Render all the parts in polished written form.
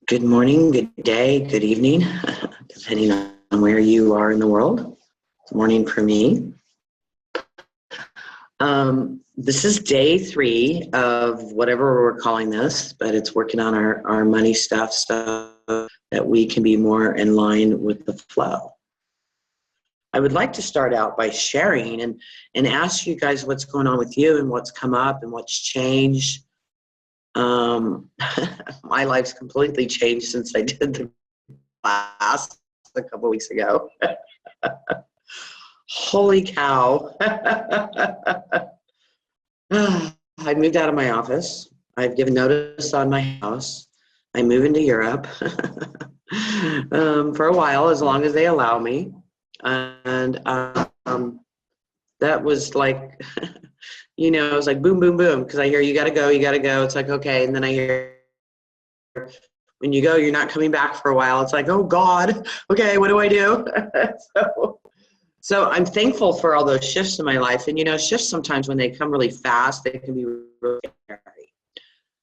Good morning, good day, good evening, depending on where you are in the world. Good morning for me. This is day 3 of whatever we're calling this, but it's working on our money stuff so that we can be more in line with the flow. I would like to start out by sharing and ask you guys what's going on with you and what's come up and what's changed. My life's completely changed since I did the class a couple weeks ago. Holy cow. I moved out of my office. I've given notice on my house. I'm moving to Europe for a while, as long as they allow me. And that was like, it was like boom, boom, boom, because I hear you got to go. It's like, okay. And then I hear when you go, you're not coming back for a while. It's like, oh God, okay, what do I do? So I'm thankful for all those shifts in my life. And shifts sometimes when they come really fast, they can be really scary.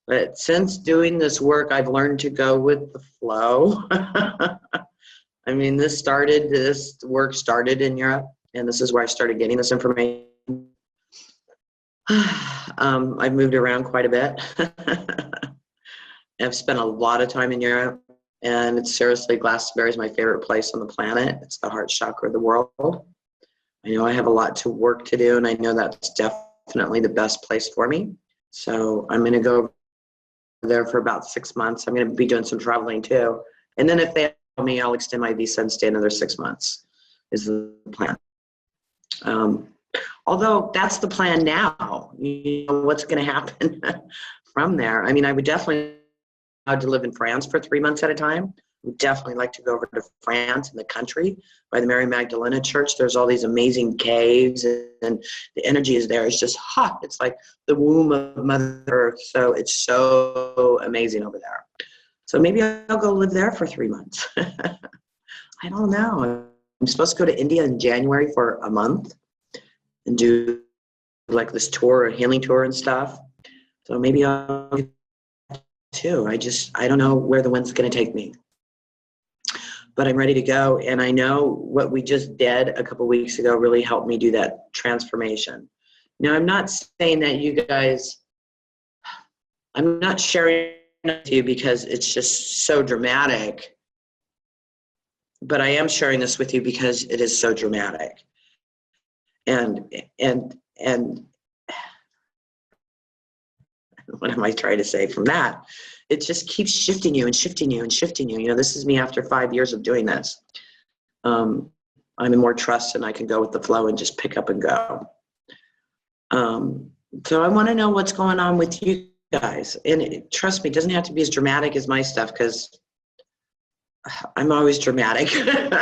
But since doing this work, I've learned to go with the flow. I mean, this work started in Europe, and this is where I started getting this information. I've moved around quite a bit. I've spent a lot of time in Europe, and it's seriously, Glastonbury is my favorite place on the planet. It's the heart chakra of the world. I know I have a lot to work to do, and I know that's definitely the best place for me. So I'm going to go there for about 6 months. I'm going to be doing some traveling too. And then if they allow me, I'll extend my visa and stay another 6 months is the plan. Although that's the plan now. What's going to happen from there? I mean, I would definitely like to live in France for 3 months at a time. I would definitely like to go over to France and the country by the Mary Magdalena Church. There's all these amazing caves, and the energy is there. It's just hot. It's like the womb of Mother Earth. So it's so amazing over there. So maybe I'll go live there for 3 months. I don't know. I'm supposed to go to India in January for a month and do like this tour, a healing tour and stuff. So maybe I'll do that too. I don't know where the wind's going to take me. But I'm ready to go, and I know what we just did a couple weeks ago really helped me do that transformation. Now, I'm not saying that you guys, I'm not sharing it with you because it's just so dramatic, but I am sharing this with you because it is so dramatic. And what am I trying to say from that? It just keeps shifting you and shifting you and shifting you. This is me after 5 years of doing this. I'm in more trust, and I can go with the flow and just pick up and go. So I want to know what's going on with you guys. And trust me, it doesn't have to be as dramatic as my stuff, because I'm always dramatic.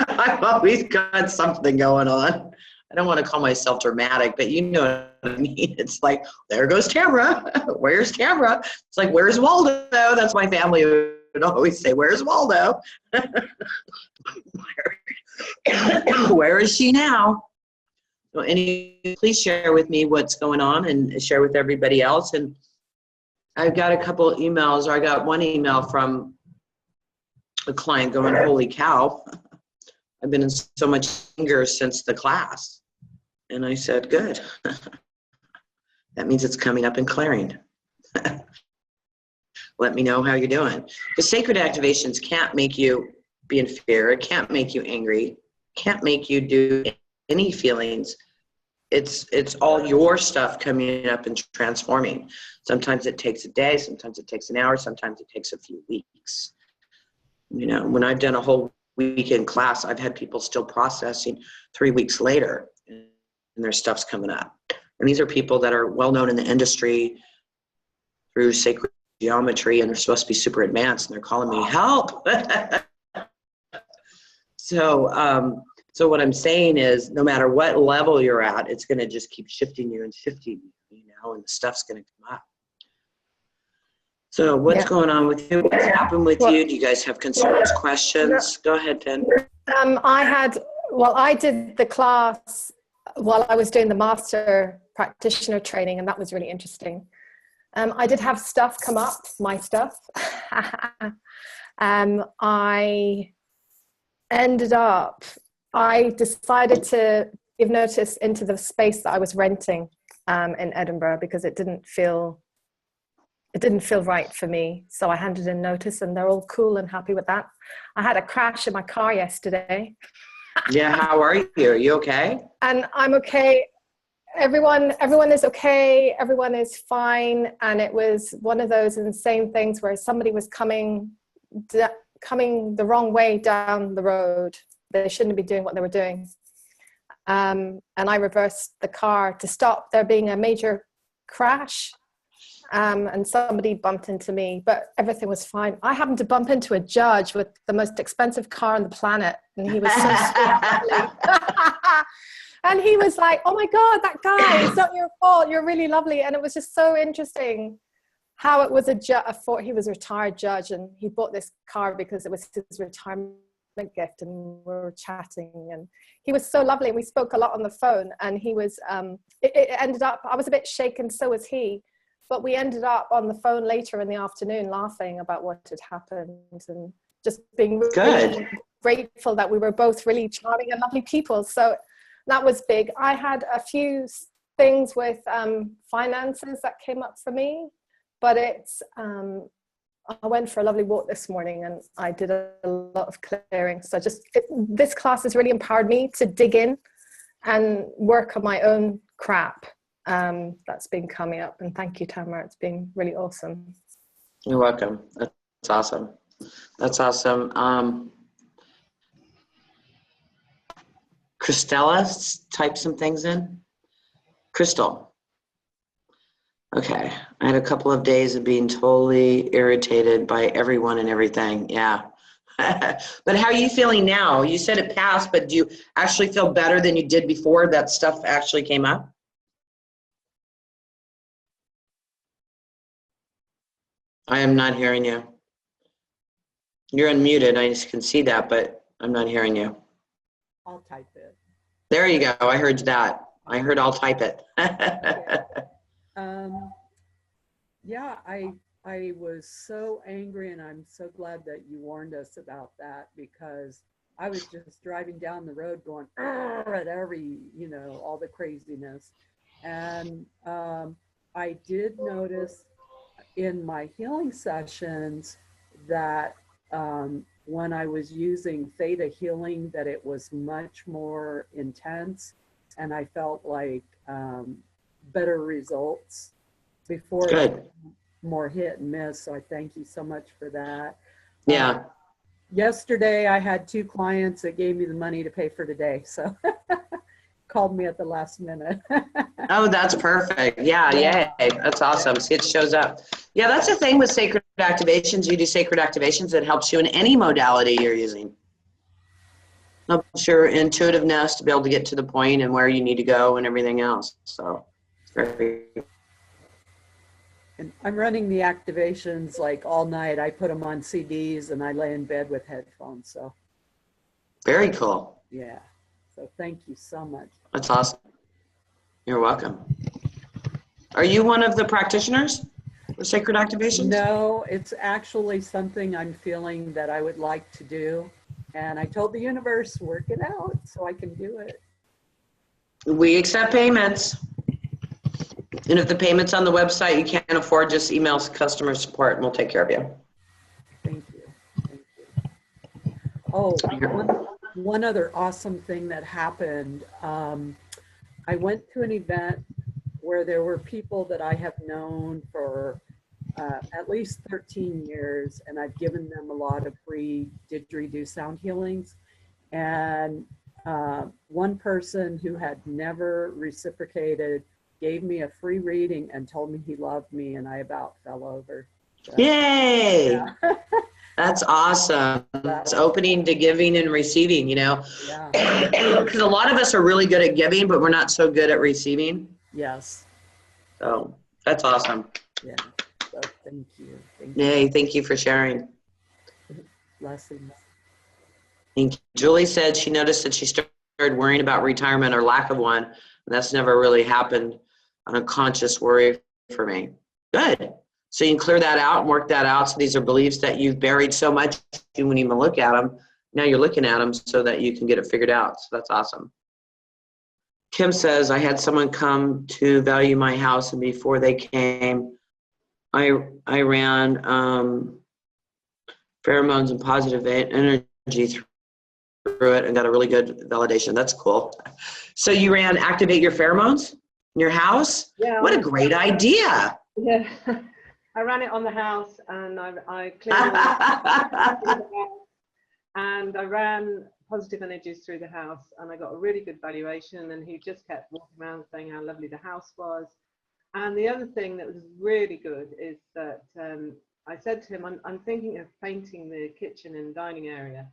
I've always got something going on. I don't want to call myself dramatic, but you know what I mean. It's like, there goes Tamra. Where's Tamra? It's like, where's Waldo? That's my family would always say, where's Waldo? Where is she now? So please share with me what's going on and share with everybody else. And I've got a couple of emails, or I got one email from a client going, holy cow, I've been in so much anger since the class. And I said, good. That means it's coming up and clearing. Let me know how you're doing. Because sacred activations can't make you be in fear. It can't make you angry. Can't make you do any feelings. It's all your stuff coming up and transforming. Sometimes it takes a day. Sometimes it takes an hour. Sometimes it takes a few weeks. When I've done a whole weekend class, I've had people still processing 3 weeks later, and their stuff's coming up. And these are people that are well known in the industry through sacred geometry, and they're supposed to be super advanced, and they're calling me help. So what I'm saying is, no matter what level you're at, it's going to just keep shifting you and shifting you, and the stuff's going to come up. So what's going on with you? What's happened with you? Do you guys have concerns, questions? Go ahead, Pen. I did the class while I was doing the master practitioner training, and that was really interesting. I did have stuff come up, my stuff. I decided to give notice into the space that I was renting in Edinburgh because it didn't feel right for me. So I handed in notice, and they're all cool and happy with that. I had a crash in my car yesterday. Yeah, how are you? Are you okay? And I'm okay. Everyone is okay. Everyone is fine. And it was one of those insane things where somebody was coming the wrong way down the road. They shouldn't be doing what they were doing. And I reversed the car to stop there being a major crash. And somebody bumped into me, but everything was fine. I happened to bump into a judge with the most expensive car on the planet, and he was so sweet. And he was like, "Oh my God, that guy, it's not your fault. You're really lovely." And it was just so interesting how it was he was a retired judge, and he bought this car because it was his retirement gift, and we were chatting, and he was so lovely. And we spoke a lot on the phone, and he was, it ended up, I was a bit shaken, so was he. But we ended up on the phone later in the afternoon laughing about what had happened and just being really grateful that we were both really charming and lovely people. So that was big. I had a few things with finances that came up for me, but I went for a lovely walk this morning and I did a lot of clearing. So this class has really empowered me to dig in and work on my own crap. That's been coming up, and thank you, Tamara. It's been really awesome. You're welcome. That's awesome. That's awesome. Christella, type some things in. Crystal. Okay. I had a couple of days of being totally irritated by everyone and everything. Yeah. But how are you feeling now? You said it passed, but do you actually feel better than you did before that stuff actually came up? I am not hearing you. You're unmuted. I just can see that, but I'm not hearing you. I'll type it. There you go. I heard that. I heard I'll type it. Yeah, I was so angry, and I'm so glad that you warned us about that, because I was just driving down the road going at every, all the craziness. And I did notice in my healing sessions that when I was using theta healing, that it was much more intense, and I felt like better results. Before. Good. More hit and miss. So I thank you so much for that. Yeah. Yesterday I had 2 clients that gave me the money to pay for today. So called me at the last minute. Oh, that's perfect. Yeah. Yay. That's awesome. See, it shows up. Yeah. That's the thing with sacred activations. You do sacred activations, it helps you in any modality you're using. Helps your intuitiveness to be able to get to the point and where you need to go and everything else. So it's very. And I'm running the activations like all night. I put them on CDs and I lay in bed with headphones. So Very cool. yeah. So thank you so much. That's awesome. You're welcome. Are you one of the practitioners for sacred activations? No, it's actually something I'm feeling that I would like to do. And I told the universe, work it out so I can do it. We accept payments. And if the payment's on the website you can't afford, just email customer support and we'll take care of you. Thank you. Thank you. Oh, one other awesome thing that happened. I went to an event where there were people that I have known for at least 13 years, and I've given them a lot of free didgeridoo sound healings. And one person who had never reciprocated gave me a free reading and told me he loved me, and I about fell over. So, yay! yeah. That's awesome. It's opening to giving and receiving, Yeah. Because a lot of us are really good at giving, but we're not so good at receiving. Yes. So that's awesome. Yeah. So thank you. Thank you. Yay, thank you for sharing. Blessings. Thank you. Julie said she noticed that she started worrying about retirement or lack of one, and that's never really happened on a conscious worry for me. Good. So you can clear that out and work that out. So these are beliefs that you've buried so much you wouldn't even look at them. Now you're looking at them so that you can get it figured out. So that's awesome. Kim says, I had someone come to value my house, and before they came, I ran pheromones and positive energy through it and got a really good validation. That's cool. So you ran Activate Your Pheromones in your house? Yeah. What a great idea. Yeah. I ran it on the house, and I cleared all the house, and I ran positive energies through the house, and I got a really good valuation, and he just kept walking around saying how lovely the house was. And the other thing that was really good is that I said to him, I'm thinking of painting the kitchen and dining area.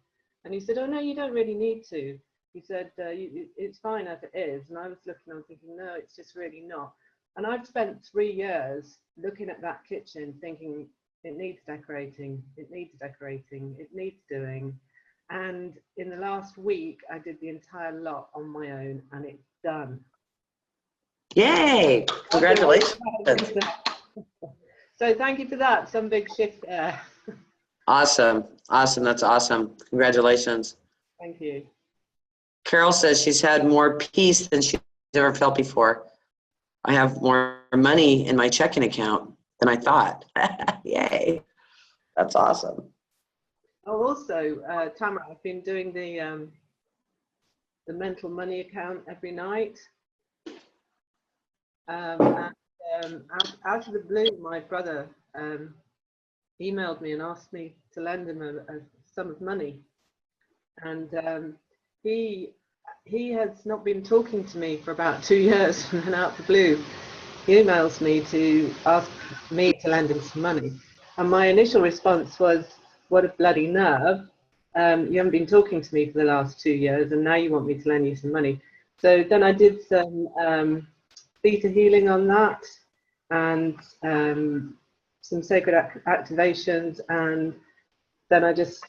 And he said, oh no, you don't really need to. He said, it's fine as it is. And I was looking, I was thinking, no, it's just really not. And I've spent 3 years looking at that kitchen thinking it needs decorating, it needs decorating, it needs doing. And in the last week, I did the entire lot on my own, and it's done. Yay, congratulations. So thank you for that, some big shift there. Awesome, awesome, that's awesome. Congratulations. Thank you. Carol says she's had more peace than she's ever felt before. I have more money in my checking account than I thought. Yay, that's awesome. Oh, also, Tamara, I've been doing the mental money account every night. Out of the blue, my brother emailed me and asked me to lend him a sum of money. And he has not been talking to me for about 2 years, and then out of the blue, he emails me to ask me to lend him some money. And my initial response was, what a bloody nerve. You haven't been talking to me for the last 2 years, and now you want me to lend you some money. So then I did some theta healing on that, and some sacred activations, and then I just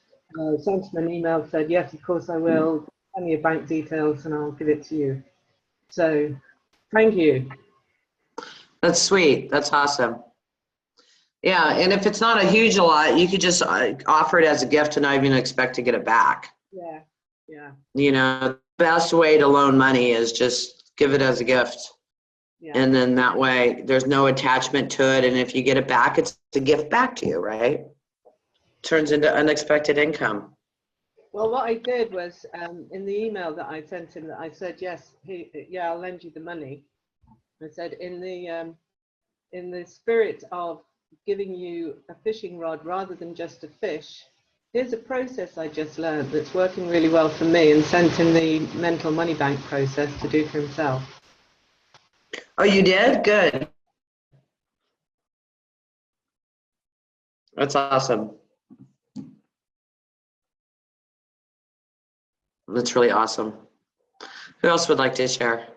sent him an email, said, yes, of course I will, send me your bank details and I'll give it to you. So thank you. That's sweet, that's awesome. Yeah, and if it's not a huge lot, you could just offer it as a gift and not even expect to get it back. Yeah, yeah. You know, the best way to loan money is just give it as a gift. Yeah. And then that way there's no attachment to it. And if you get it back, it's a gift back to you, right? Turns into unexpected income. Well, what I did was in the email that I sent him, that I said, yes, yeah, I'll lend you the money. I said, in the spirit of giving you a fishing rod rather than just a fish, here's a process I just learned that's working really well for me, and sent him the mental money bank process to do for himself. Oh, you did? Good. That's awesome. That's really awesome. Who else would like to share?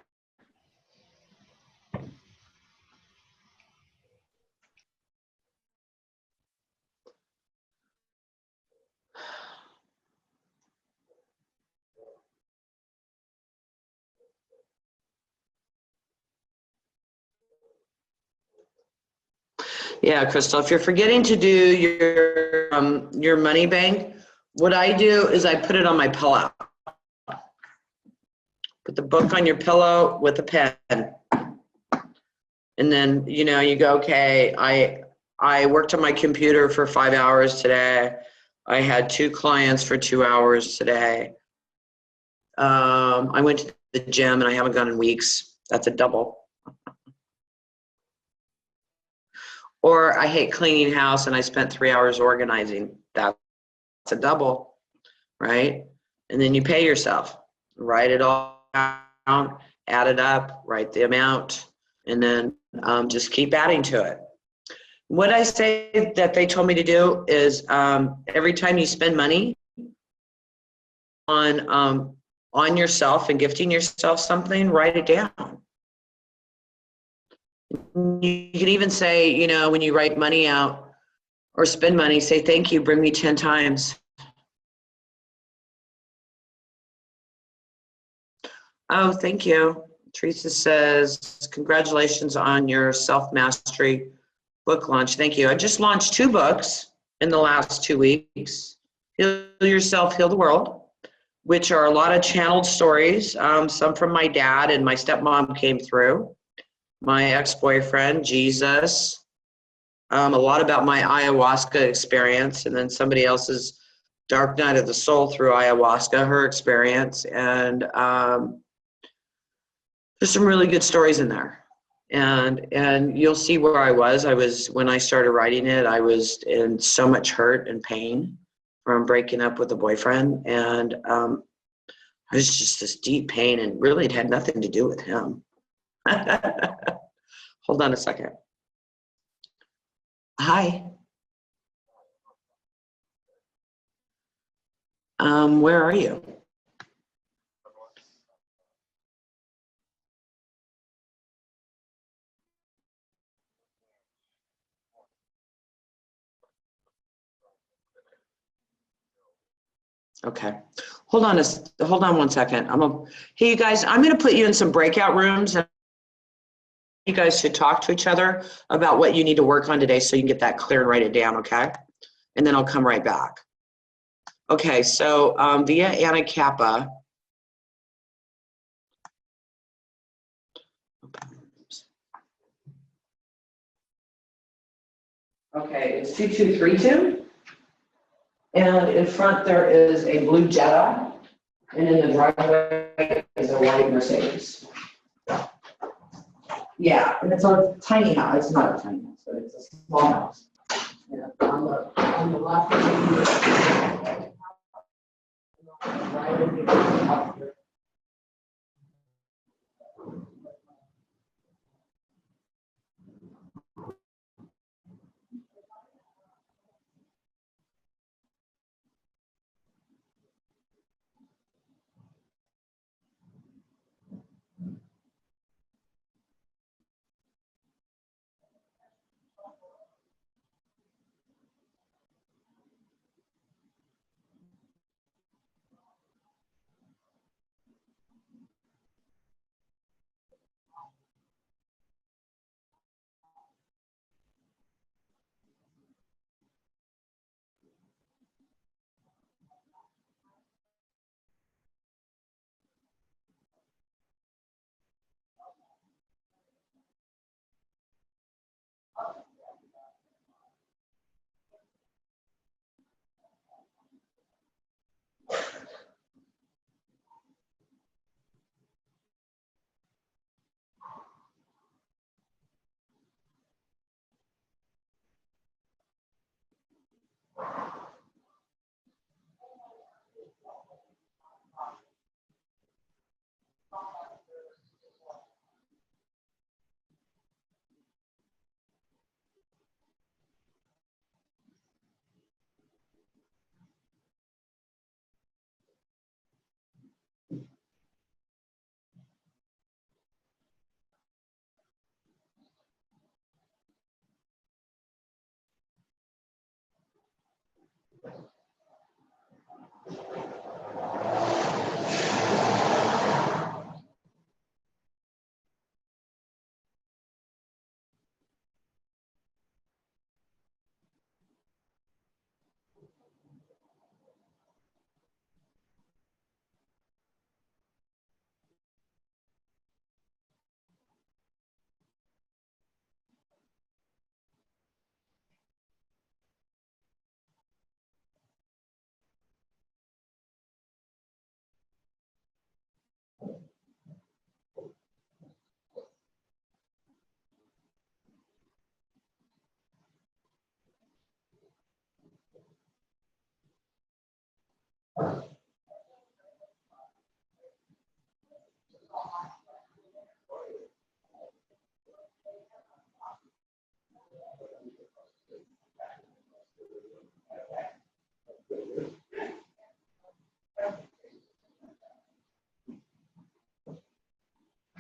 Yeah, Crystal, if you're forgetting to do your money bank, what I do is I put it on my pillow. Put the book on your pillow with a pen. And then, you know, you go, okay, I worked on my computer for 5 hours today. I had 2 clients for 2 hours today. I went to the gym and I haven't gone in weeks. That's a double. Or I hate cleaning house and I spent 3 hours organizing. That's a double, right? And then you pay yourself. Write it all down, add it up, write the amount, and then just keep adding to it. What I say that they told me to do is every time you spend money on yourself and gifting yourself something, write it down. You can even say, you know, when you write money out or spend money, say, thank you, bring me 10 times. Oh, thank you. Teresa says, congratulations on your self-mastery Book launch. Thank you. I just launched 2 books in the last 2 weeks. Heal Yourself, Heal the World, which are a lot of channeled stories. Some from my dad and my stepmom came through. My ex-boyfriend, Jesus. A lot about my ayahuasca experience, and then somebody else's dark night of the soul through ayahuasca, her experience. And there's some really good stories in there. And you'll see where I was when I started writing it. I was in so much hurt and pain from breaking up with a boyfriend, and I was just this deep pain, and really it had nothing to do with him. Hold on a second. Hi. Where are you? Okay. Hold on 1 second. Hey, you guys, I'm going to put you in some breakout rooms, and you guys should talk to each other about what you need to work on today so you can get that clear and write it down, okay? And then I'll come right back. Okay, so via Anna Kappa. Okay, it's 2232. And in front there is a blue Jetta, and in the driveway is a white Mercedes. Yeah, and it's a tiny house. It's not a tiny house, but it's a small house. Yeah, on the left.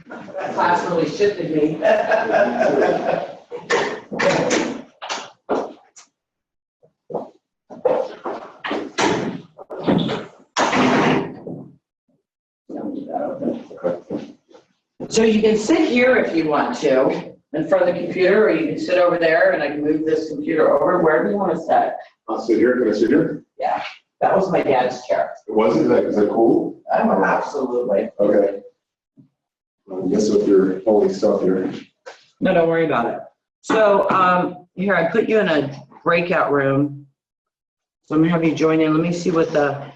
That class really shifted me. So you can sit here if you want to. in front of the computer, or you can sit over there and I can move this computer over, wherever you want to sit. I'll sit here. Can I sit here? Yeah, that was my dad's chair. Was it? Is that cool? Absolutely. Okay. I guess if you're holding stuff here. No, don't worry about it. So, here, I put you in a breakout room. So I'm gonna have you join in. Let me see what the,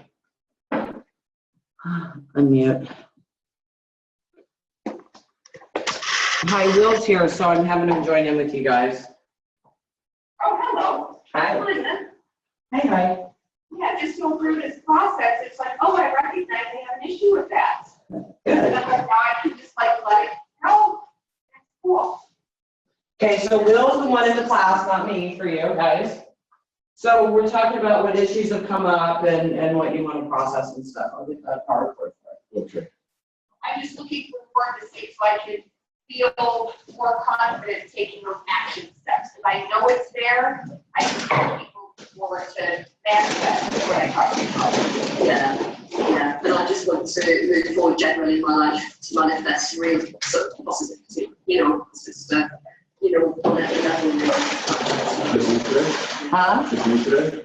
unmute. Hi, Will's here, so I'm having him join in with you guys. Oh, hello. Hi. Linda. Hi. Yeah, just go through this process. It's like, oh, I recognize they have an issue with that. And Good. I'm like, now I can just like let it go. That's cool. Okay, so Will's the one in the class, not me, for you guys. So we're talking about what issues have come up and what you want to process and stuff. I'll get that PowerPoint for you. Okay. I'm just looking for more to see so I can feel more confident taking those action steps. If I know it's there, I can tell people more to manifest what I talk about. Yeah, and I just want to move forward generally in my life to manifest real sort of positivity, it's just, on every level. Just me today? Huh? Just me today?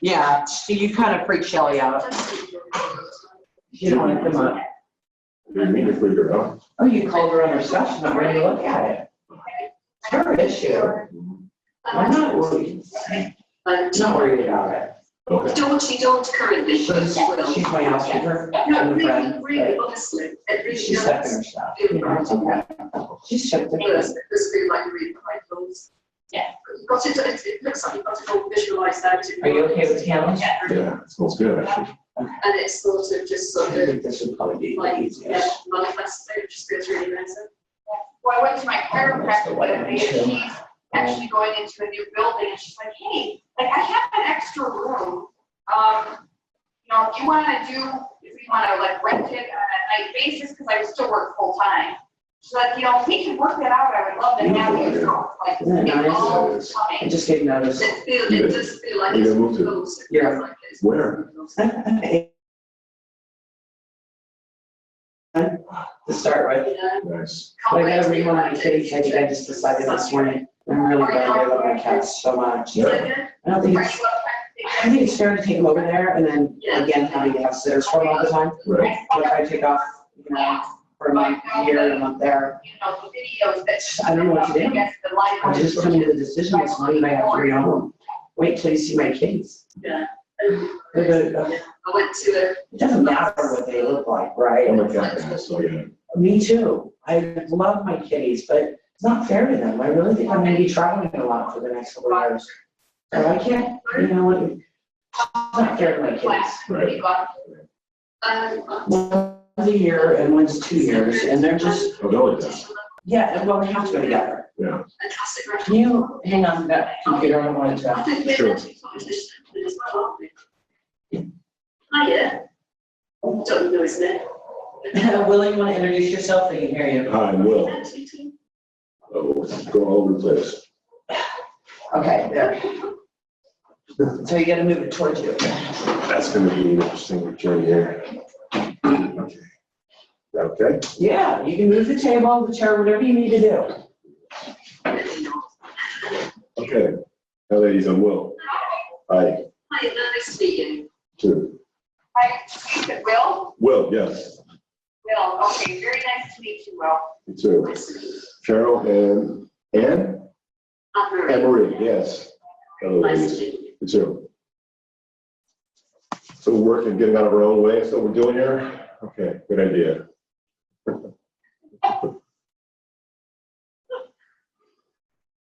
Yeah, so you kind of freak Shelly out. You don't want to come up. Didn't mean to freak her out. Oh, you called her on her stuff, she's not ready to look at it. It's her issue. I'm not worried. And Not worried about it. Okay. you don't currently, but She's you will. my housekeeper No, and a really, friend. really, honestly, it really She's stuck in does her stuff. feel right. It's okay. She's shipped It it. does feel like you're reading behind clothes. Yeah. You've got it looks like you've got it all visualised out. Are you okay with candles? Yeah, it smells good, actually. And it's sort of just I sort of think this would probably be the like, easiest. manifesting, it just feels really nice. Well, I went to my chiropractor the other day, and she's actually going into a new building, and she's like, hey, like, I have an extra room. If you want to if we want to like rent it on a night basis, because I still work full time. She's like, if we can work that out, I would love to have you. So, like, Isn't that it's all nice? I coming. just gave notice. It does feel like Where you it's gonna move to? close. It Yeah. feels like it's Where? To start with. Nice. But I gotta read one of my kitty cage, I just decided this morning. I'm really glad I love my cats so much. Yeah. I don't think it's, I think it's fair to take them over there and then again, having to have sitters for them all the time. Right. What if I take off, for a month here and a month there? The videos that. I don't know what to do. Against the light. I just come to the decision this morning that I have to read home. Wait till you see my kitties. Yeah. It I went to doesn't matter what they look like, right? I'm a cat guy, so yeah. Me too. I love my kitties, but it's not fair to them. I really think I'm gonna be traveling a lot for the next couple of years. So I can't, it's not fair to my kitties. Right. One's a year and one's 2 years, and they're just, Oh, no, it does. yeah, well, they have to go together. Yeah. Can you hang on to that computer? I don't want it to. Sure. Hiya. Don't know his name. Willie, you want to introduce yourself? They can hear you. Hi, I'm Will. Oh, it's going all over the place. Okay, there. So you gotta move it towards you. That's gonna be an interesting journey here. Okay. Okay? Yeah, you can move the table, the chair, whatever you need to do. Okay. Hi, ladies, I'm Will. Hi, Hi, nice to meet you. too. Hi, you said Will? Will, yes, Will, okay, very nice to meet you, Will. you too. Carol and Anne? Anne Marie, yes. Hello, Nice to ladies. meet you. You too. So we're working, getting out of our own way, that's what we're doing here? Okay, good idea.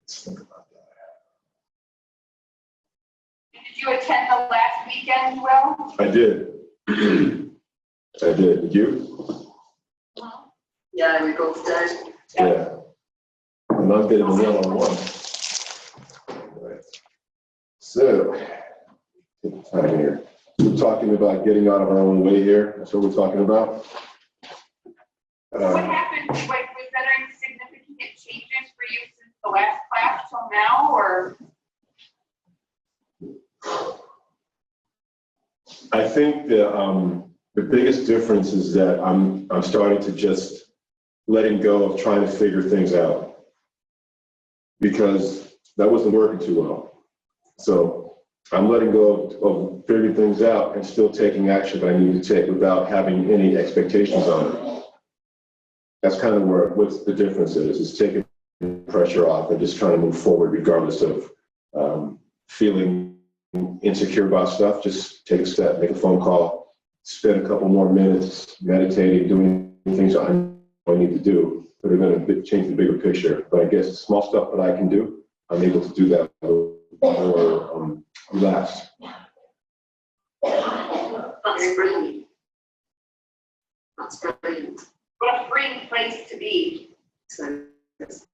Let's think about that. Did you attend the last weekend, Will? I did. I did. Did you? Yeah, we both did. Yeah. I'm not getting a one-on-one. Right. So, take the time here. We're talking about getting out of our own way here. That's what we're talking about. What happened, was there any significant changes for you since the last class till now, or? I think the biggest difference is that I'm starting to just letting go of trying to figure things out. because that wasn't working too well. So I'm letting go of figuring things out and still taking action that I need to take without having any expectations on it. That's kind of what's the difference is taking pressure off and just trying to move forward regardless of feeling insecure about stuff. Just take a step, make a phone call, spend a couple more minutes meditating, doing things I need to do that are going to change the bigger picture. But I guess the small stuff that I can do, I'm able to do that more relaxed. That's brilliant. That's brilliant. What a freeing place to be. So, Just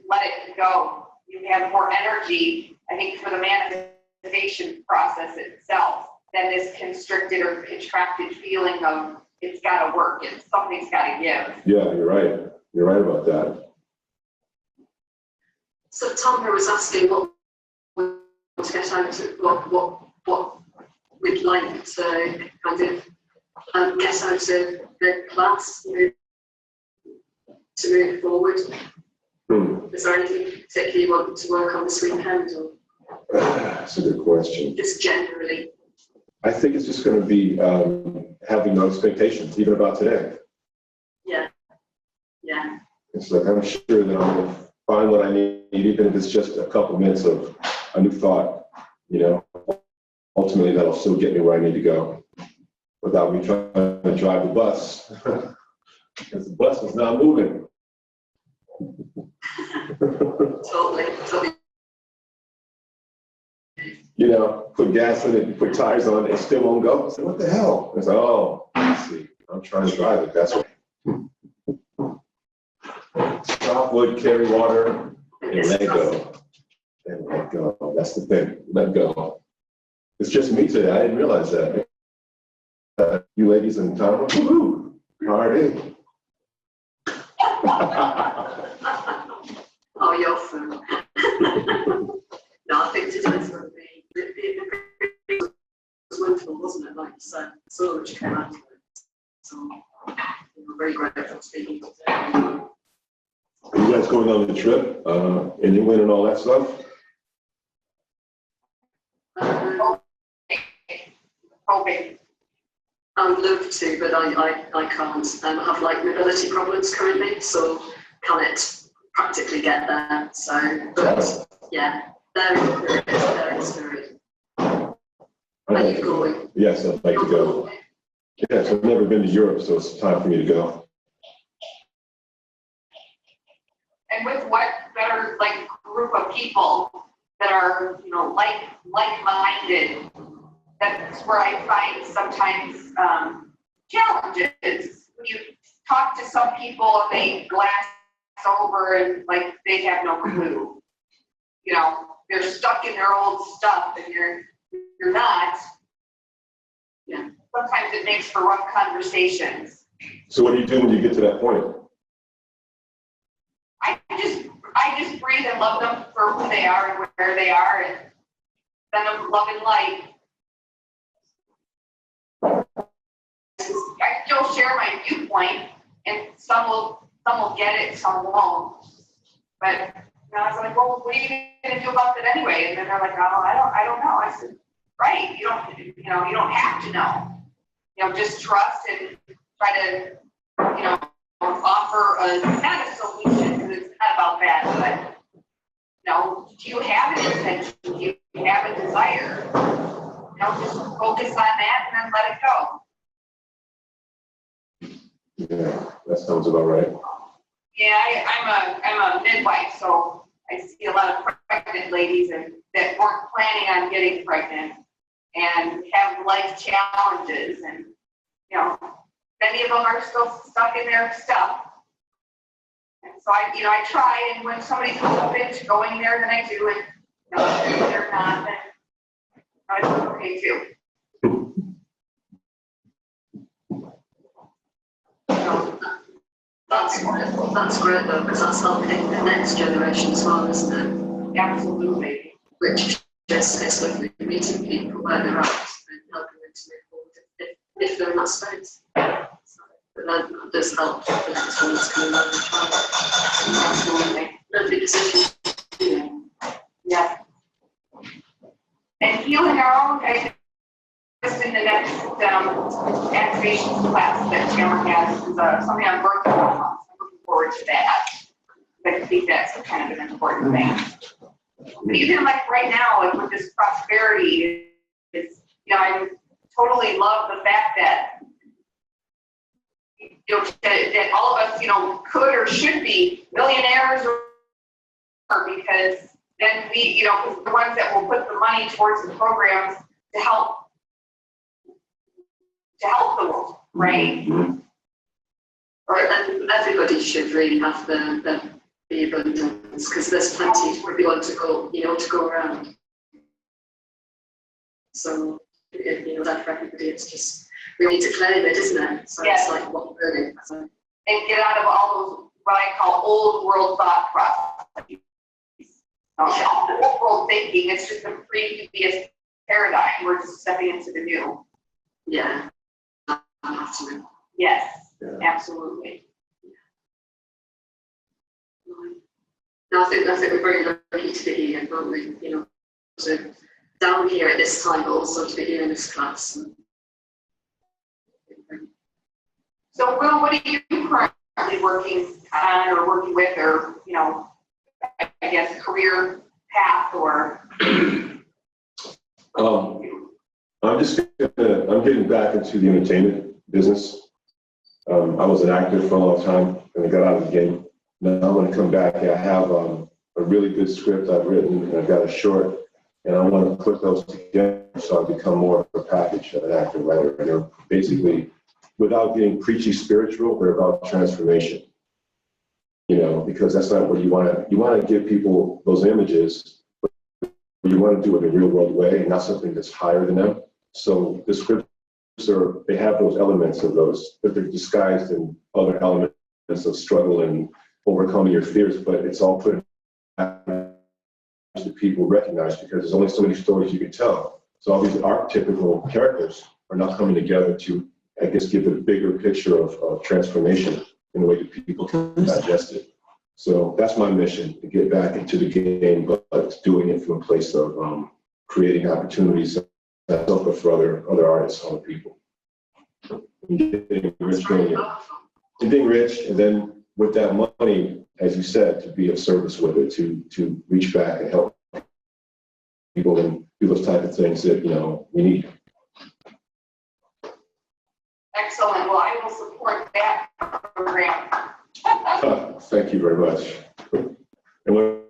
let it go. You have more energy, I think, for the manifestation process itself than this constricted or contracted feeling of it's got to work, and something's got to give. Yeah, you're right. You're right about that. so Tamara was asking what to get out of what we'd like to kind of get out of the class, to move forward. Is there anything particularly you want to work on this weekend, or That's a good question. just generally? I think it's just going to be having no expectations, even about today. Yeah. Yeah. It's like I'm sure that I'm going to find what I need, even if it's just a couple minutes of a new thought. You know, ultimately that'll still get me where I need to go, without me trying to drive the bus, because the bus is not moving. Totally. You know, put gas in it, you put tires on it, it still won't go. So what the hell? It's like, oh, I see. I'm trying to drive it. That's what. Stop wood, carry water, and let go. And let go. That's the thing. Let go. It's just me today. I didn't realize that. You ladies in town, woohoo! Party. Oh, you're fun. No, I think today's going to be, it was wonderful, wasn't it? Like you said, so much came out of it. So, we're very grateful to be here today. Are you guys going on the trip in England and all that stuff? Hoping. I would love to, but I can't. I have like mobility problems currently, so can't practically get there. So, but yeah, there it is. Are you going? Yes, I'd like to go. Yes, I've never been to Europe, so it's time for me to go. And with what better like group of people that are, you know, like-minded, that's where I find sometimes challenges. When you talk to some people and they glass over and like they have no clue. You know, they're stuck in their old stuff and you're not. Yeah. Sometimes it makes for rough conversations. So what do you do when you get to that point? I just breathe and love them for who they are and where they are, and send them love and light. I still share my viewpoint, and some will get it, some won't. But you know, I was like, well, what are you going to do about that anyway? And then they're like, oh, I don't know. I said, right, you don't have to know. You know, just trust and try to, you know, offer not a solution, because it's not about that, but you know, do you have an intention? Do you have a desire? You know, just focus on that and then let it go. Yeah, that sounds about right. Yeah, I'm a midwife, so I see a lot of pregnant ladies and that weren't planning on getting pregnant and have life challenges, and you know, many of them are still stuck in their stuff. And so I try, and when somebody's open to going there, then I do, and you know, if they're not, then it's okay too. So, That's great though, because that's helping the next generation as well, isn't it? absolutely. Which is it's lovely meeting people where they're at and helping them to move forward if they're in that space. So, but that does help the next one that's coming down the track. Absolutely. Perfect decision. Yeah. And healing our own, just in the next activations class that Cameron has is something I'm working on. I'm looking forward to that. I think that's kind of an important thing. But even like right now, like with this prosperity, it's, you know, I totally love the fact that, you know, that all of us, you know, could or should be millionaires, or because then we, you know, the ones that will put the money towards the programs to help the world, right? Mhm. Or and everybody should really have the abundance, because there's plenty for everyone to go, you know, to go around. So, you know, that for everybody, it's just, we need to claim it, isn't it? So Yes. it's like what we're learning. So, And get out of all those, what I call old world thought processes. Old world thinking, it's just a previous paradigm. We're just stepping into the new. yeah. Absolutely. Yes, Yeah. absolutely. No, I think we're very lucky to be here, aren't we? You know, to down here at this time, but also to be here in this class. So Will, what are you currently working on or working with, or, you know, I guess career path, or? I'm getting back into the entertainment business. I was an actor for a long time and I got out of the game. Now I'm going to come back. I have a really good script I've written, and I've got a short, and I want to put those together so I become more of a package of an actor writer. And they're basically, without getting preachy spiritual, they're about transformation. You know, because that's not what you want to. You want to give people those images, but you want to do it in a real world way, and not something that's higher than them. So the scripts they have those elements of those, but they're disguised in other elements of struggle and overcoming your fears, but it's all put that people recognize, because there's only so many stories you can tell. So all these archetypical characters are not coming together to, I guess, give a bigger picture of transformation in a way that people can digest it. So that's my mission, to get back into the game, but doing it from a place of creating opportunities for other artists, other people. Getting rich, and being rich, and then with that money, as you said, to be of service with it, to reach back and help people and do those type of things that, you know, we need. Excellent. Well, I will support that program. Thank you very much. And what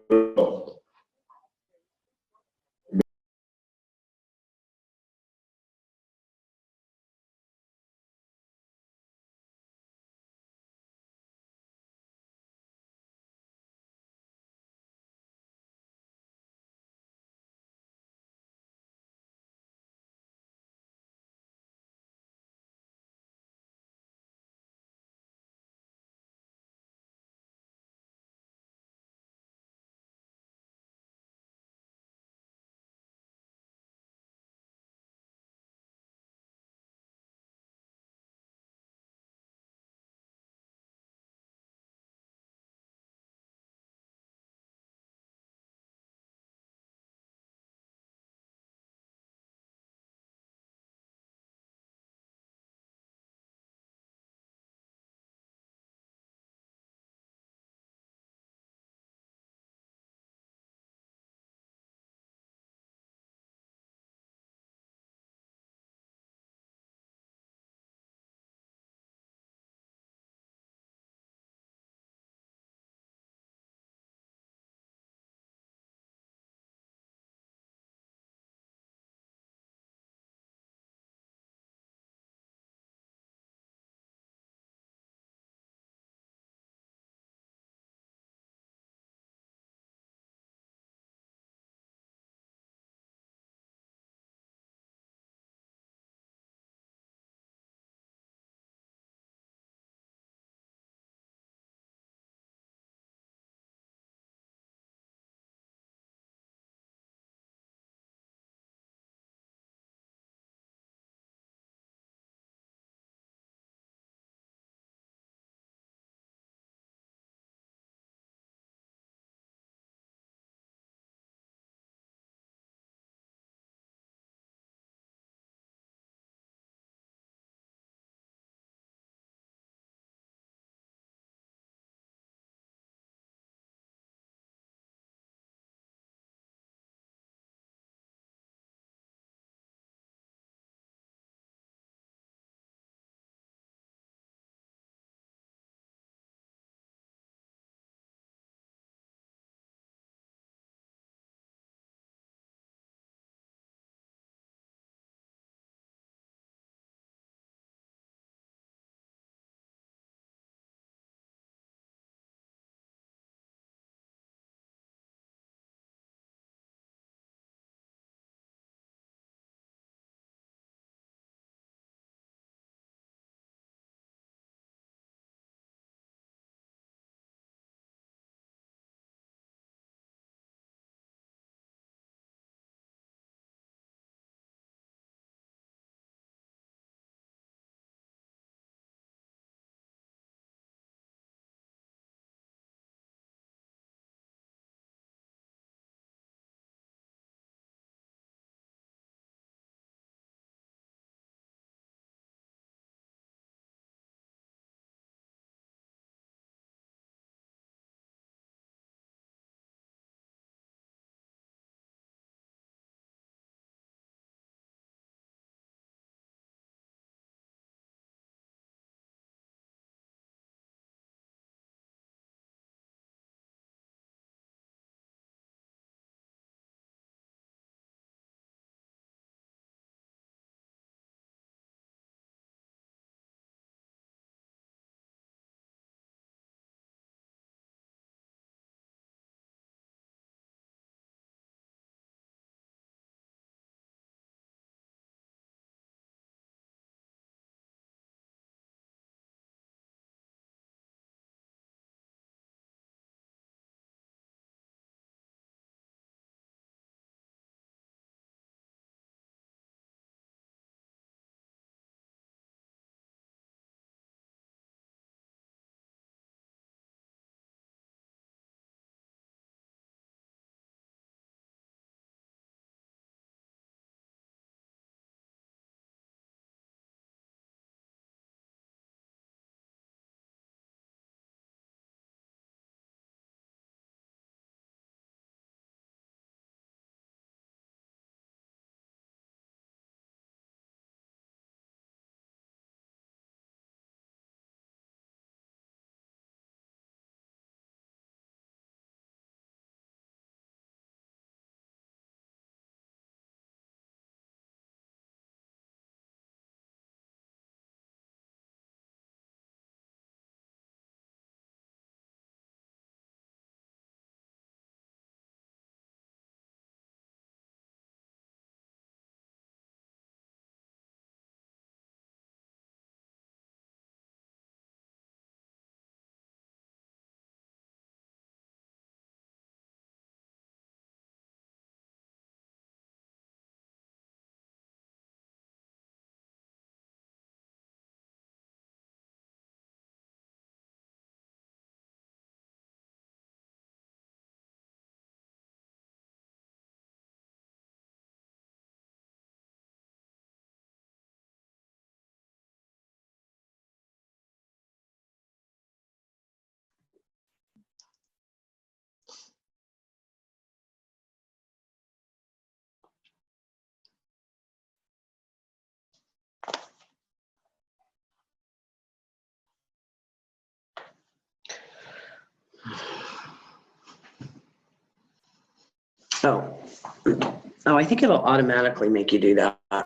Oh, I think it'll automatically make you do that. No,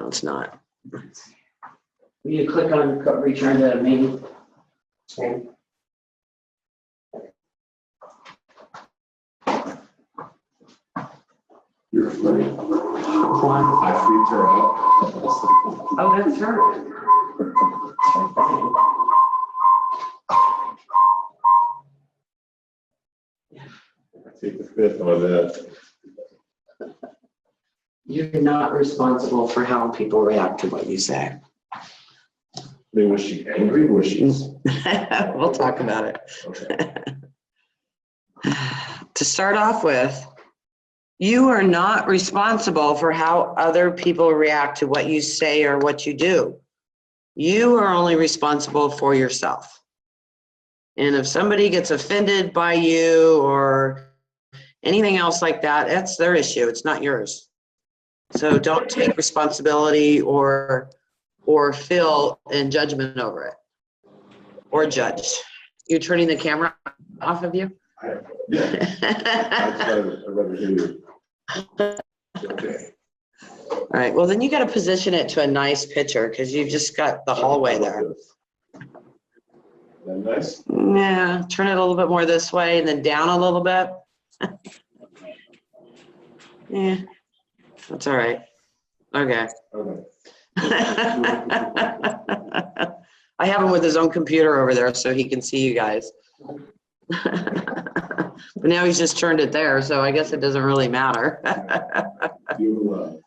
it's not. Will you click on return to main screen? You're funny. One. I freaked her out. Oh, that's her. I take the fifth on that. You're not responsible for how people react to what you say. I mean, was she angry? Was she? We'll talk about it. Okay. To start off with, you are not responsible for how other people react to what you say or what you do. You are only responsible for yourself. And if somebody gets offended by you or anything else like that, that's their issue. It's not yours. So don't take responsibility or feel in judgment over it or judge. You're turning the camera off of you? Yeah. I'd rather hear you. Okay. All right, well, then you got to position it to a nice picture because you've just got the hallway there. Is that nice? Yeah, turn it a little bit more this way and then down a little bit. Yeah, that's all right. Okay. Okay. I have him with his own computer over there so he can see you guys. But now he's just turned it there, so I guess it doesn't really matter. You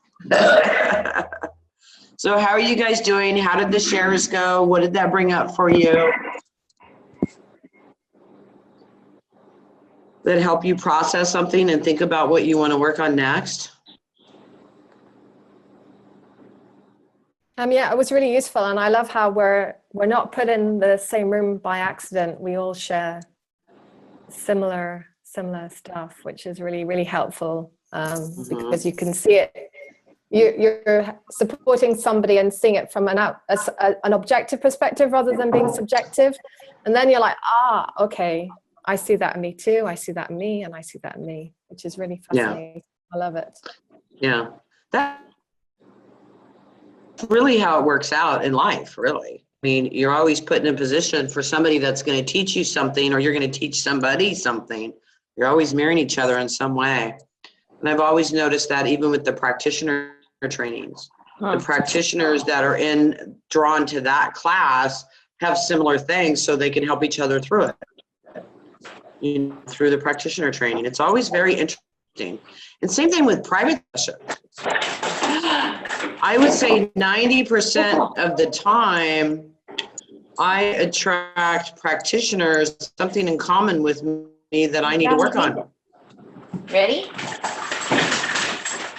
So how are you guys doing? How did the shares go? What did that bring up for you? Did it help you process something and think about what you want to work on next? Yeah, it was really useful, and I love how we're not put in the same room by accident. We all share similar stuff, which is really, really helpful because you can see it. You're supporting somebody and seeing it from an objective perspective rather than being subjective, and then you're like, okay, I see that in me too. I see that in me, and I see that in me, which is really fascinating. Yeah. I love it. Yeah, that's really how it works out in life, really. I mean, you're always put in a position for somebody that's going to teach you something, or you're going to teach somebody something. You're always mirroring each other in some way. And I've always noticed that even with the practitioner trainings, the practitioners that are drawn to that class have similar things so they can help each other through it. Through the practitioner training. It's always very interesting. And same thing with private sessions. I would say 90% of the time, I attract practitioners, something in common with me that I need to work on. Ready?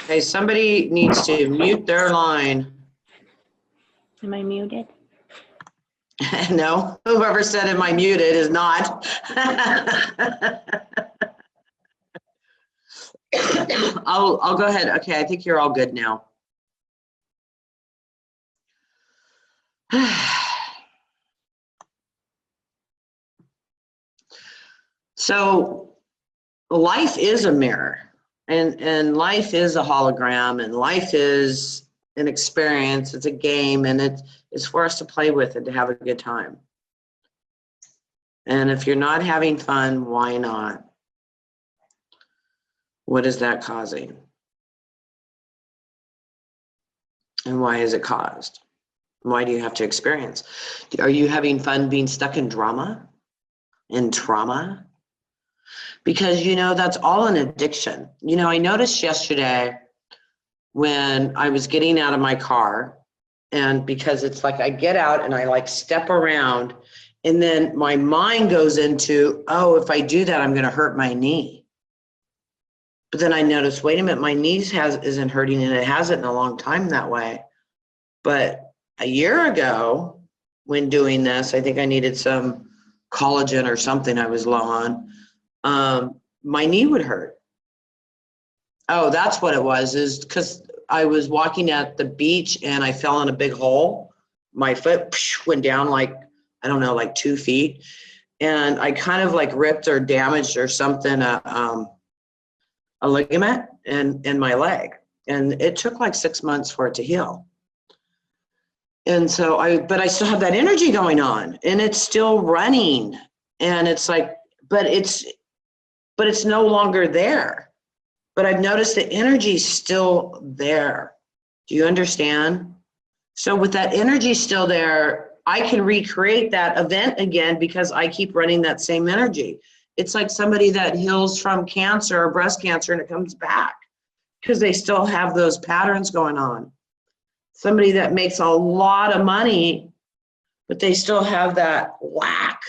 Okay, somebody needs to mute their line. Am I muted? No, whoever said am I muted is not. I'll go ahead. Okay, I think you're all good now. So life is a mirror, and life is a hologram, and life is an experience. It's a game, and it's for us to play with and to have a good time. And if you're not having fun, why not? What is that causing? And why is it caused? Why do you have to experience? Are you having fun being stuck in drama and trauma? Because, that's all an addiction. I noticed yesterday when I was getting out of my car, and because it's like I get out and I like step around, and then my mind goes into, oh, if I do that, I'm going to hurt my knee. But then I noticed, wait a minute, my knees isn't hurting, and it hasn't in a long time that way. But a year ago, when doing this, I think I needed some collagen or something I was low on. My knee would hurt. Oh, that's what it was, is because I was walking at the beach and I fell in a big hole. My foot went down like 2 feet. And I kind of like ripped or damaged or something, a ligament in my leg. And it took like 6 months for it to heal. And so but I still have that energy going on, and it's still running. And it's like, but it's no longer there. But I've noticed the energy's still there. Do you understand? So with that energy still there, I can recreate that event again because I keep running that same energy. It's like somebody that heals from cancer or breast cancer and it comes back because they still have those patterns going on. Somebody that makes a lot of money, but they still have that lack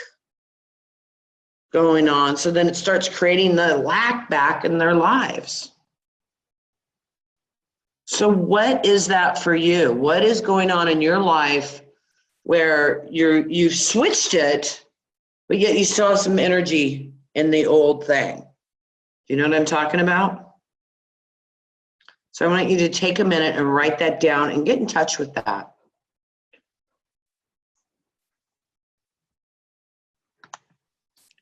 going on. So then it starts creating the lack back in their lives. So what is that for you? What is going on in your life where you've switched it, but yet you still have some energy in the old thing? Do you know what I'm talking about? So I want you to take a minute and write that down and get in touch with that.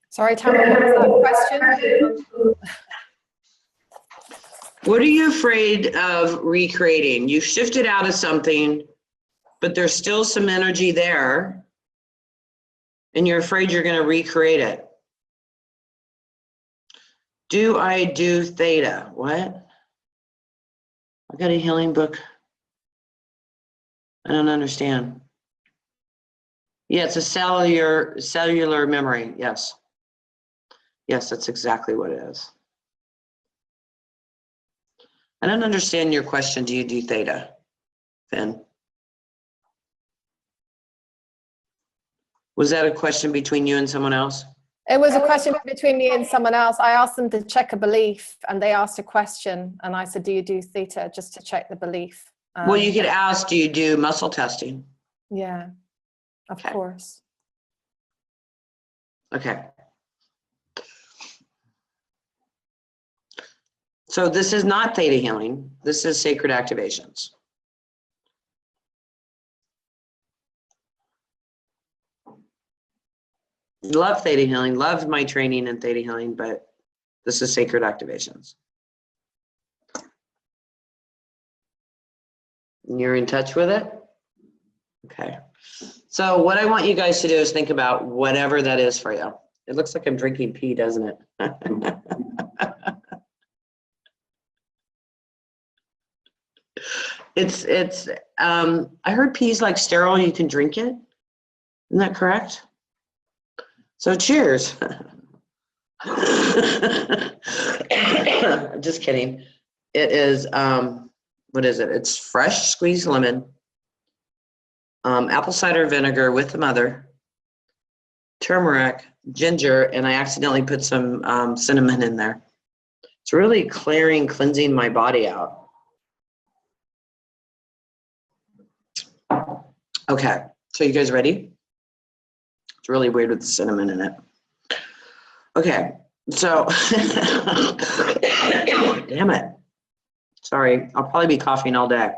Sorry, Tamara, what was that question? What are you afraid of recreating? You've shifted out of something, but there's still some energy there, and you're afraid you're going to recreate it. Do I do theta? What? I got a healing book. I don't understand. Yeah, it's a cellular memory. Yes. Yes, that's exactly what it is. I don't understand your question. Do you do theta, Finn? Was that a question between you and someone else? It was a question between me and someone else. I asked them to check a belief, and they asked a question, and I said, do you do theta, just to check the belief? Well, you could ask, do you do muscle testing? Yeah, of course. Okay. So this is not theta healing. This is sacred activations. Love theta healing, love my training in theta healing, but this is sacred activations. You're in touch with it? Okay. So what I want you guys to do is think about whatever that is for you. It looks like I'm drinking pee, doesn't it? I heard pee's like sterile, you can drink it. Isn't that correct? So cheers. Just kidding. It is, what is it? It's fresh squeezed lemon, apple cider vinegar with the mother, turmeric, ginger, and I accidentally put some cinnamon in there. It's really cleansing my body out. Okay, so you guys ready? It's really weird with the cinnamon in it. Okay, so, damn it. Sorry, I'll probably be coughing all day.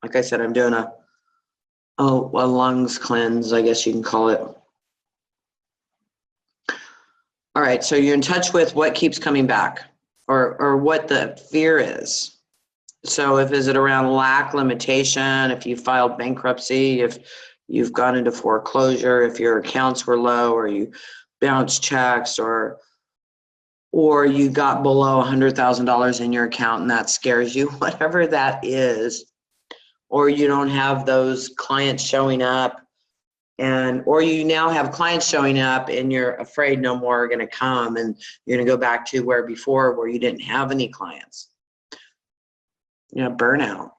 Like I said, I'm doing a lungs cleanse, I guess you can call it. All right, so you're in touch with what keeps coming back or what the fear is. So is it around lack, limitation, if you filed bankruptcy, if you've gone into foreclosure, if your accounts were low or you bounced checks or you got below $100,000 in your account and that scares you, whatever that is, or you don't have those clients showing up or you now have clients showing up and you're afraid no more are going to come and you're going to go back to where you didn't have any clients. Burnout.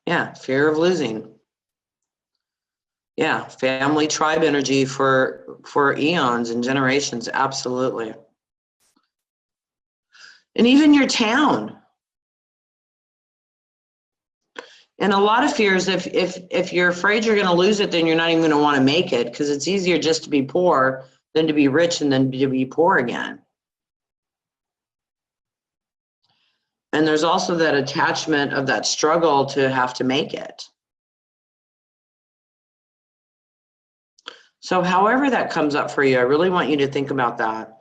Yeah, fear of losing. Yeah, family tribe energy for eons and generations, absolutely. And even your town. And a lot of fears, if you're afraid you're going to lose it, then you're not even going to want to make it because it's easier just to be poor than to be rich and then to be poor again. And there's also that attachment of that struggle to have to make it. So however that comes up for you, I really want you to think about that.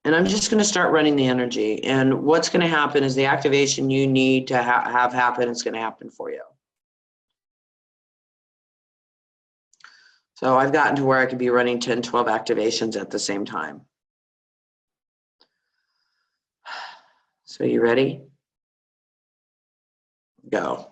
And I'm just going to start running the energy. And what's going to happen is the activation you need to have happen is going to happen for you. So I've gotten to where I could be running 10, 12 activations at the same time. So you ready? Go.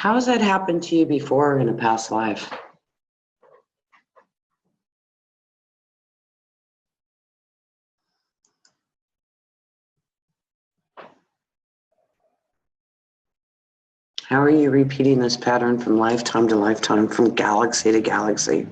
How has that happened to you before in a past life? How are you repeating this pattern from lifetime to lifetime, from galaxy to galaxy?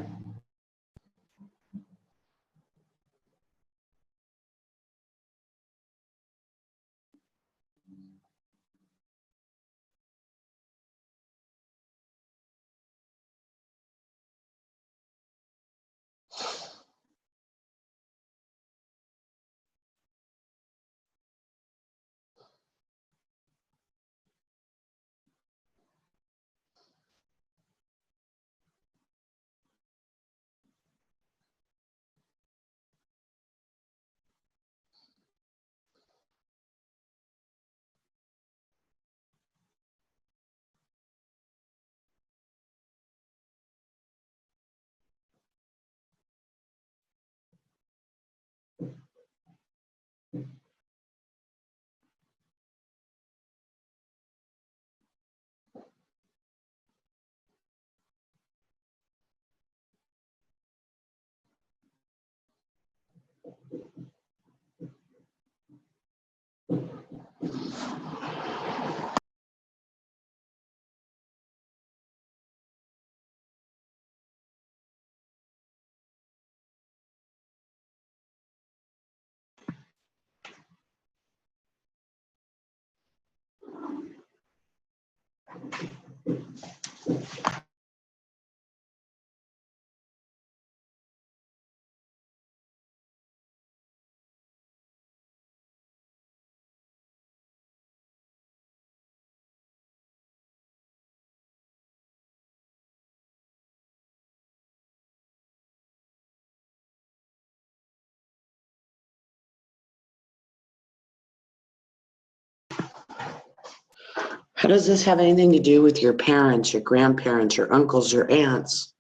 How does this have anything to do with your parents, your grandparents, your uncles, your aunts,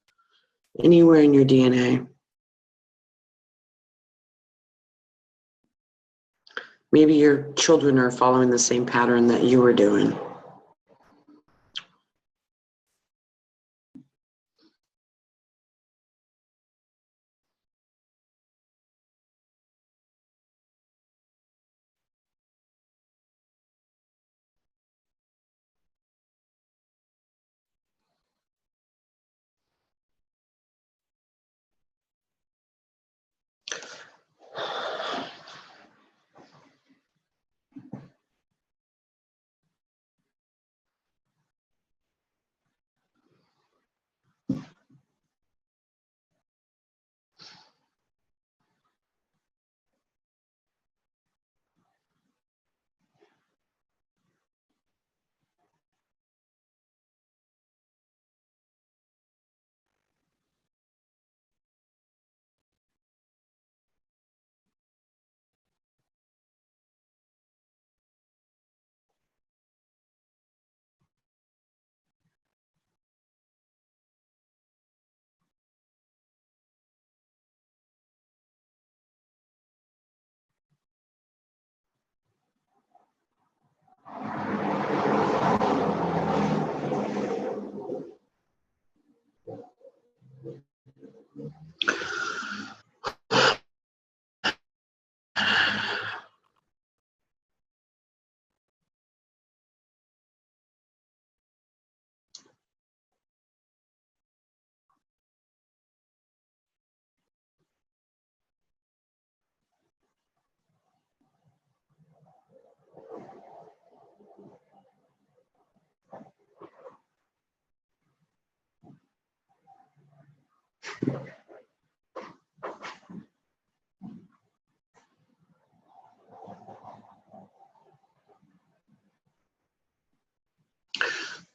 anywhere in your DNA? Maybe your children are following the same pattern that you were doing.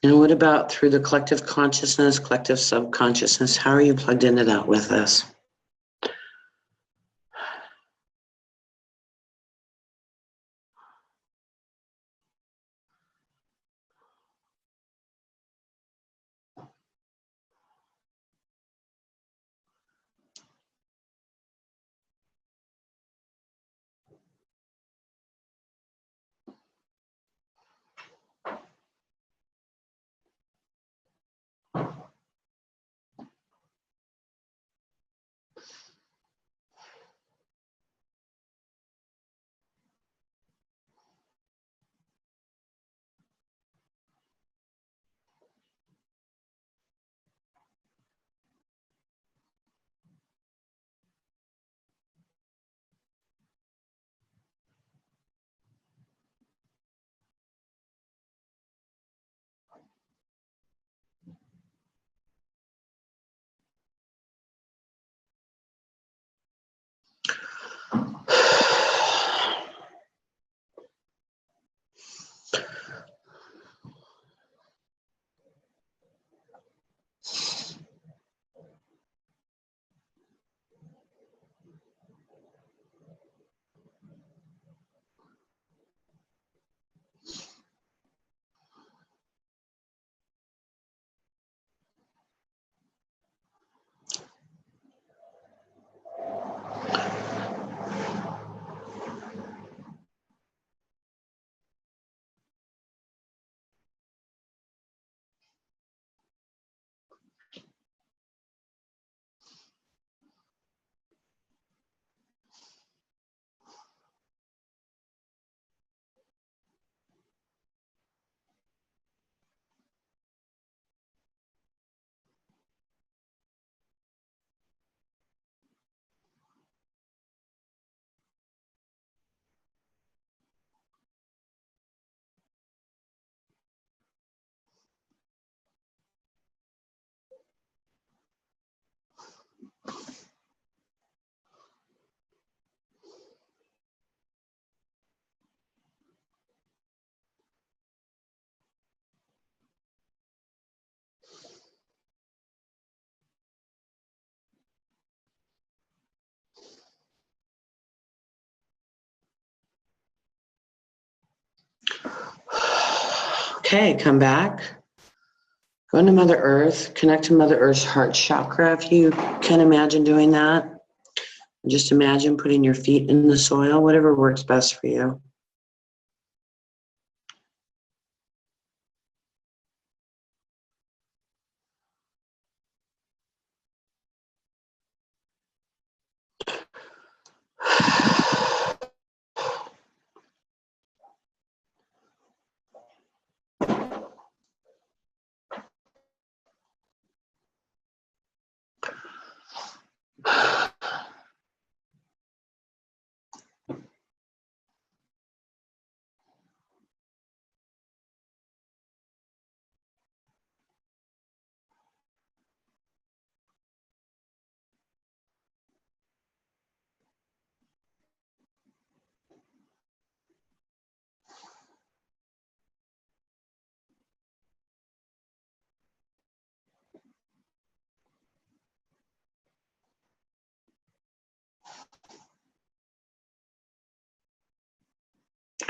And what about through the collective consciousness, collective subconsciousness? How are you plugged into that with this? Okay, come back. Go into Mother Earth, connect to Mother Earth's heart chakra if you can imagine doing that. Just imagine putting your feet in the soil, whatever works best for you.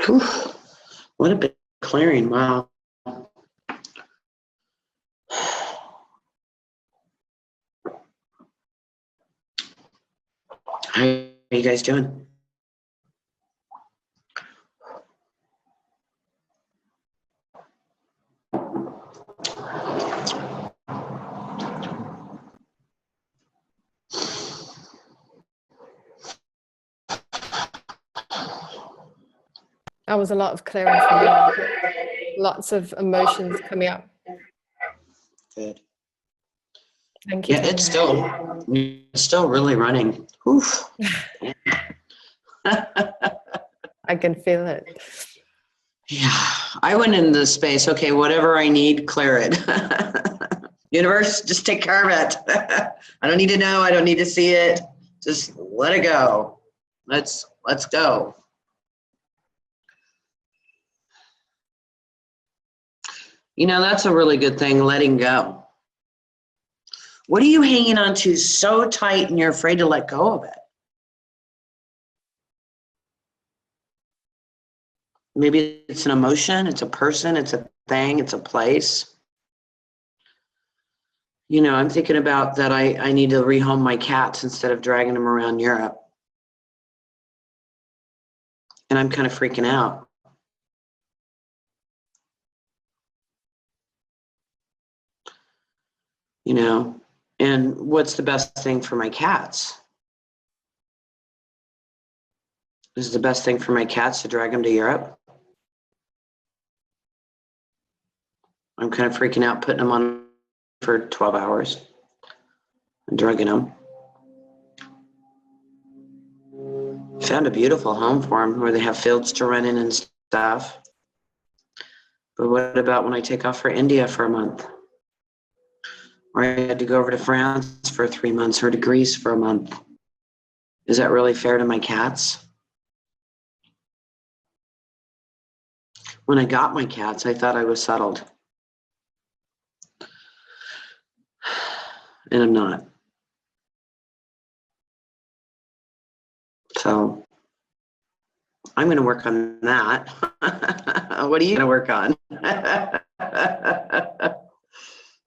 Whew. What a big clearing, wow. How are you guys doing? That was a lot of clearing for me. Lots of emotions coming up. Good. Thank you. Yeah, it's still really running. Oof. I can feel it. Yeah, I went into the space. Okay, whatever I need, clear it. Universe, just take care of it. I don't need to know. I don't need to see it. Just let it go. Let's go. You know, that's a really good thing, letting go. What are you hanging on to so tight and you're afraid to let go of it? Maybe it's an emotion, it's a person, it's a thing, it's a place. You know, I'm thinking about that I need to rehome my cats instead of dragging them around Europe. And I'm kind of freaking out. You know, and what's the best thing for my cats? Is the best thing for my cats to drag them to Europe? I'm kind of freaking out putting them on for 12 hours and drugging them. Found a beautiful home for them where they have fields to run in and stuff. But what about when I take off for India for a month? Or I had to go over to France for 3 months or to Greece for a month. Is that really fair to my cats? When I got my cats, I thought I was settled. And I'm not. So I'm going to work on that. What are you going to work on?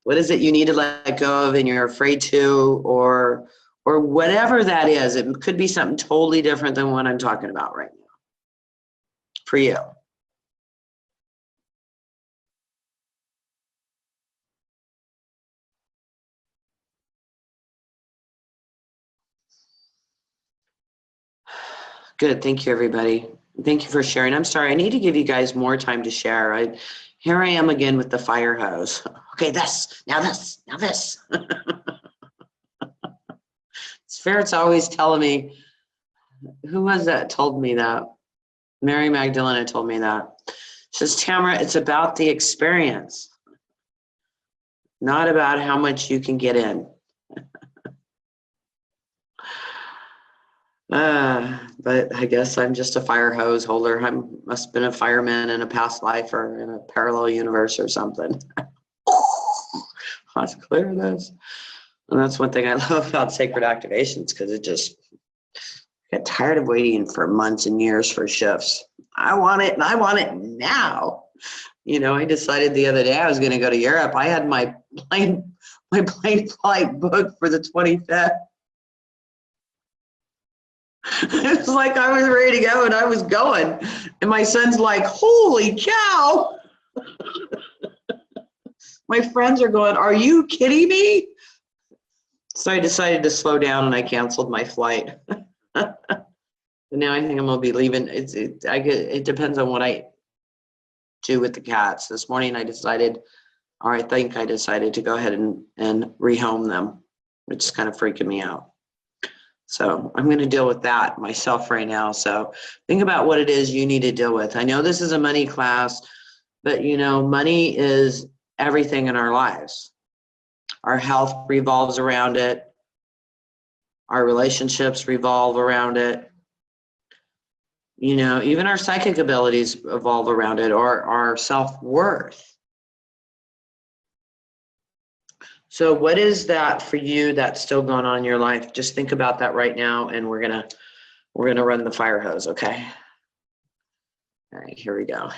What is it you need to let go of and you're afraid to, or whatever that is? It could be something totally different than what I'm talking about right now for you. Good. Thank you, everybody. Thank you for sharing. I'm sorry. I need to give you guys more time to share. Here I am again with the fire hose. Okay, this, now this, now this. Spirit's always telling me, who was that told me that? Mary Magdalena told me that. She says, Tamara, it's about the experience, not about how much you can get in. But I guess I'm just a fire hose holder. I must have been a fireman in a past life or in a parallel universe or something. Let's clear this. And that's one thing I love about sacred activations, because it just get tired of waiting for months and years for shifts. I want it and I want it now. You know, I decided the other day I was going to go to Europe. I had my plane flight booked for the 25th. It was like I was ready to go and I was going. And my son's like, holy cow. My friends are going, are you kidding me? So I decided to slow down and I canceled my flight. Now I think I'm gonna be leaving. It depends on what I do with the cats. This morning I decided to go ahead and rehome them, which is kind of freaking me out. So I'm going to deal with that myself right now. So think about what it is you need to deal with. I know this is a money class, but you know, money is everything in our lives. Our health revolves around it. Our relationships revolve around it. You know, even our psychic abilities evolve around it, or our self-worth. So what is that for you that's still going on in your life? Just think about that right now, and we're gonna run the fire hose, okay? All right, here we go.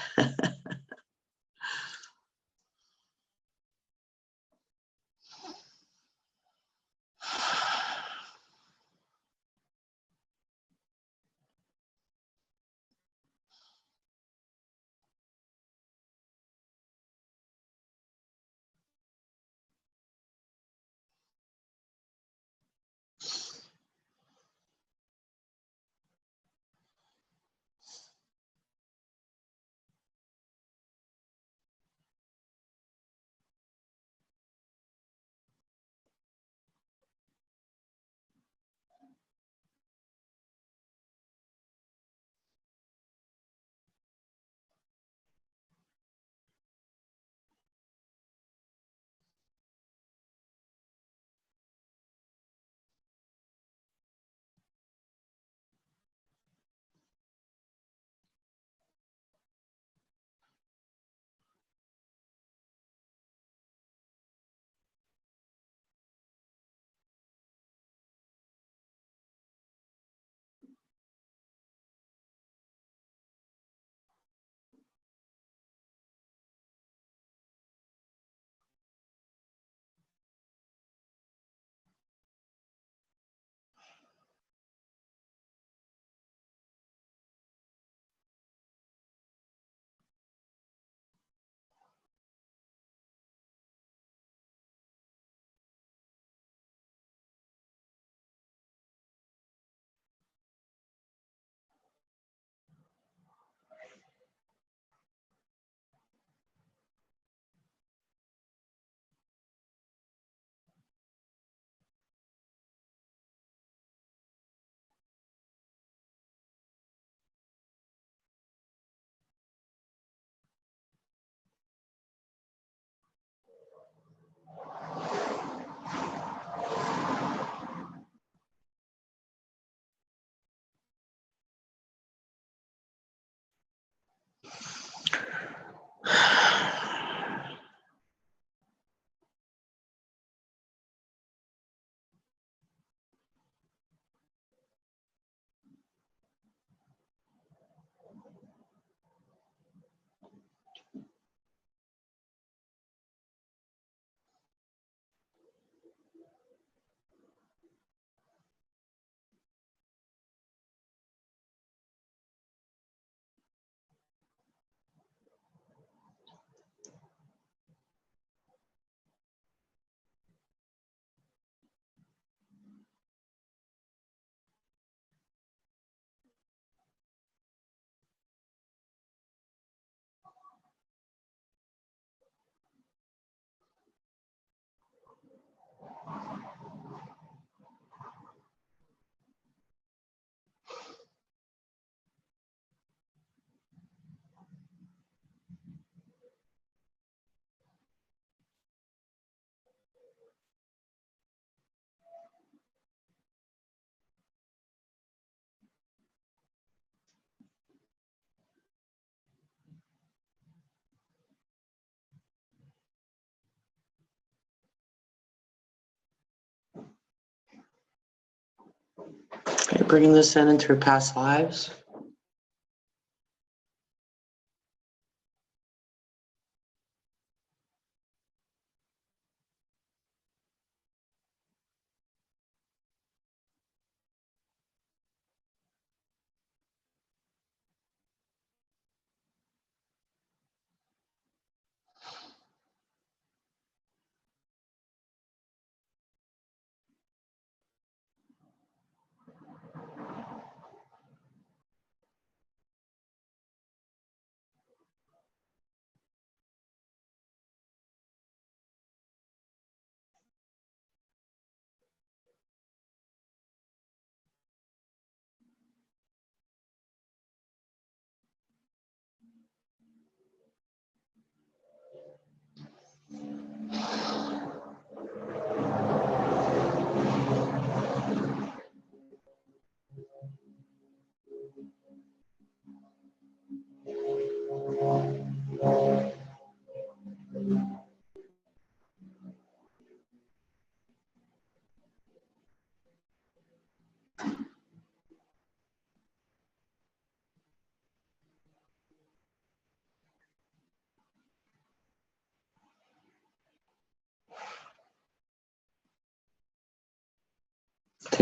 Okay, bringing this in through past lives.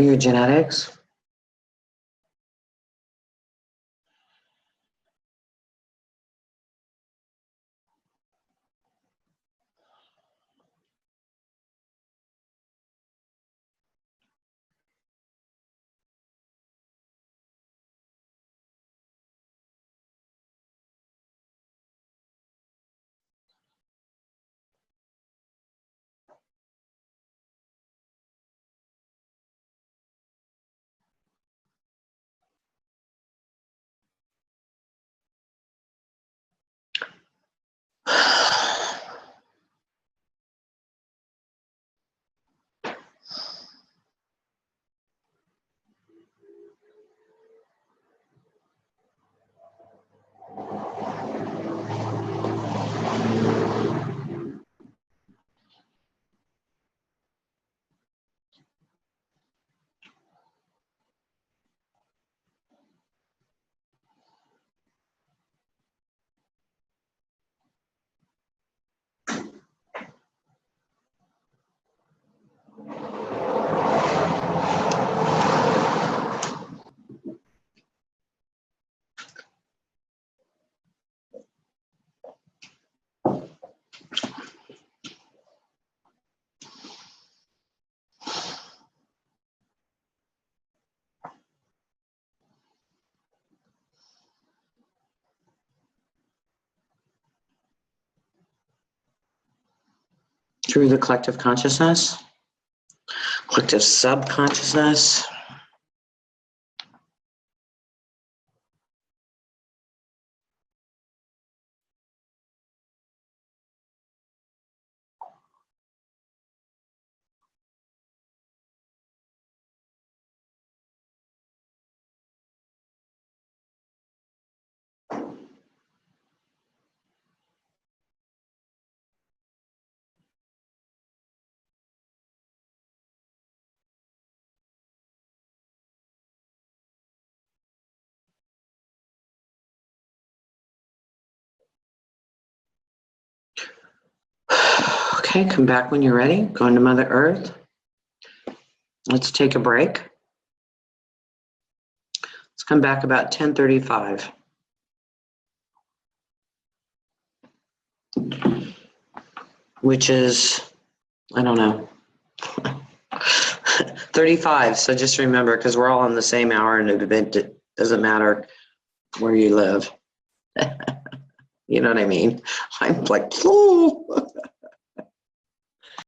for your genetics. Through the collective consciousness, collective subconsciousness. Okay, come back when you're ready. Go into Mother Earth. Let's take a break. Let's come back about 10:35. Which is, I don't know, 35. So just remember, because we're all on the same hour and it doesn't matter where you live. You know what I mean? I'm like, oh.